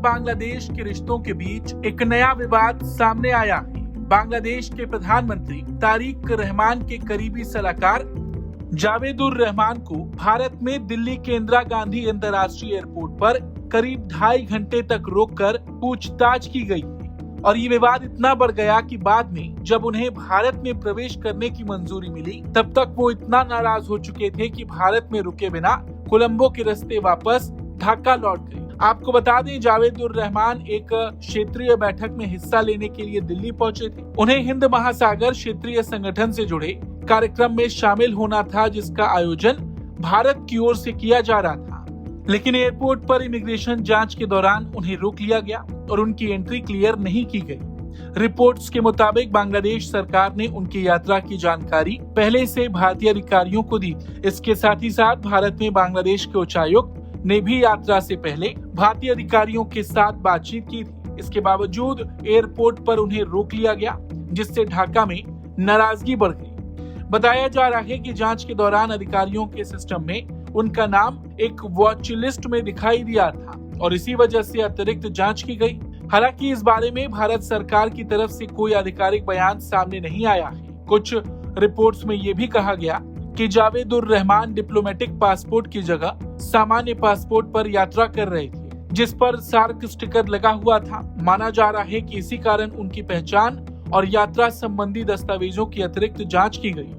बांग्लादेश के रिश्तों के बीच एक नया विवाद सामने आया है। बांग्लादेश के प्रधानमंत्री तारिक रहमान के करीबी सलाहकार जावेदुर रहमान को भारत में दिल्ली के इंदिरा गांधी अंतर्राष्ट्रीय एयरपोर्ट पर करीब 2.5 घंटे तक रोककर पूछताछ की गई और ये विवाद इतना बढ़ गया कि बाद में जब उन्हें भारत में प्रवेश करने की मंजूरी मिली तब तक वो इतना नाराज हो चुके थे कि भारत में रुके बिना कोलंबो के रास्ते वापस ढाका लौट गए। आपको बता दें, जावेदुर रहमान एक क्षेत्रीय बैठक में हिस्सा लेने के लिए दिल्ली पहुंचे थे। उन्हें हिंद महासागर क्षेत्रीय संगठन से जुड़े कार्यक्रम में शामिल होना था, जिसका आयोजन भारत की ओर से किया जा रहा था, लेकिन एयरपोर्ट पर इमिग्रेशन जांच के दौरान उन्हें रोक लिया गया और उनकी एंट्री क्लियर नहीं की गई। रिपोर्ट्स के मुताबिक बांग्लादेश सरकार ने उनकी यात्रा की जानकारी पहले से भारतीय अधिकारियों को दी। इसके साथ ही साथ भारत में बांग्लादेश के उच्चायुक्त ने भी यात्रा से पहले भारतीय अधिकारियों के साथ बातचीत की थी। इसके बावजूद एयरपोर्ट पर उन्हें रोक लिया गया, जिससे ढाका में नाराजगी बढ़ गई। बताया जा रहा है कि जांच के दौरान अधिकारियों के सिस्टम में उनका नाम एक वॉच लिस्ट में दिखाई दिया था और इसी वजह से अतिरिक्त जांच की गई। हालांकि इस बारे में भारत सरकार की तरफ से कोई आधिकारिक बयान सामने नहीं आया है। कुछ रिपोर्ट्स में ये भी कहा गया कि जावेदुर रहमान डिप्लोमेटिक पासपोर्ट की जगह सामान्य पासपोर्ट पर यात्रा कर रहे थे, जिस पर सार्क स्टिकर लगा हुआ था। माना जा रहा है कि इसी कारण उनकी पहचान और यात्रा संबंधी दस्तावेजों की अतिरिक्त जांच की गई।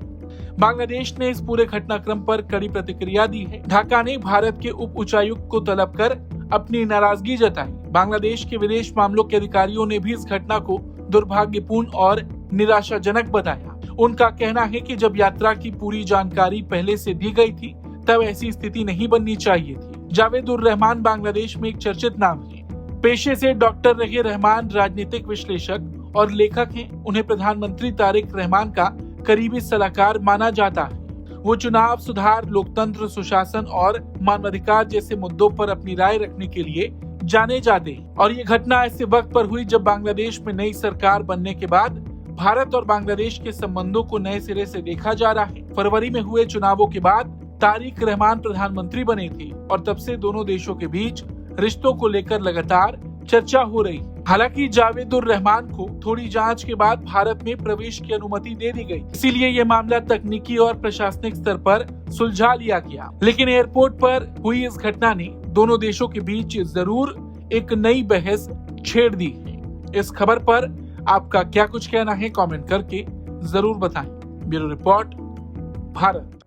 बांग्लादेश ने इस पूरे घटनाक्रम पर कड़ी प्रतिक्रिया दी है। ढाका ने भारत के उप उच्चायुक्त को तलब कर अपनी नाराजगी जताई। बांग्लादेश के विदेश मामलों के अधिकारियों ने भी इस घटना को दुर्भाग्यपूर्ण और निराशाजनक बताया। उनका कहना है कि जब यात्रा की पूरी जानकारी पहले से दी गई थी तब ऐसी स्थिति नहीं बननी चाहिए थी। जावेदुर रहमान बांग्लादेश में एक चर्चित नाम है। पेशे से डॉक्टर रहे रहमान राजनीतिक विश्लेषक और लेखक हैं। उन्हें प्रधानमंत्री तारिक रहमान का करीबी सलाहकार माना जाता है। वो चुनाव सुधार, लोकतंत्र, सुशासन और मानवाधिकार जैसे मुद्दों पर अपनी राय रखने के लिए जाने जाते हैं। और ये घटना ऐसे वक्त पर हुई जब बांग्लादेश में नई सरकार बनने के बाद भारत और बांग्लादेश के संबंधों को नए सिरे से देखा जा रहा है। फरवरी में हुए चुनावों के बाद तारिक रहमान प्रधानमंत्री बने थे और तब से दोनों देशों के बीच रिश्तों को लेकर लगातार चर्चा हो रही। हालांकि जावेदुर रहमान को थोड़ी जांच के बाद भारत में प्रवेश की अनुमति दे दी गई, इसीलिए ये मामला तकनीकी और प्रशासनिक स्तर पर सुलझा लिया गया। लेकिन एयरपोर्ट पर हुई इस घटना ने दोनों देशों के बीच जरूर एक नई बहस छेड़ दी है। इस खबर पर आपका क्या कुछ कहना है, कमेंट करके जरूर बताएं। Bureau report, Bharat.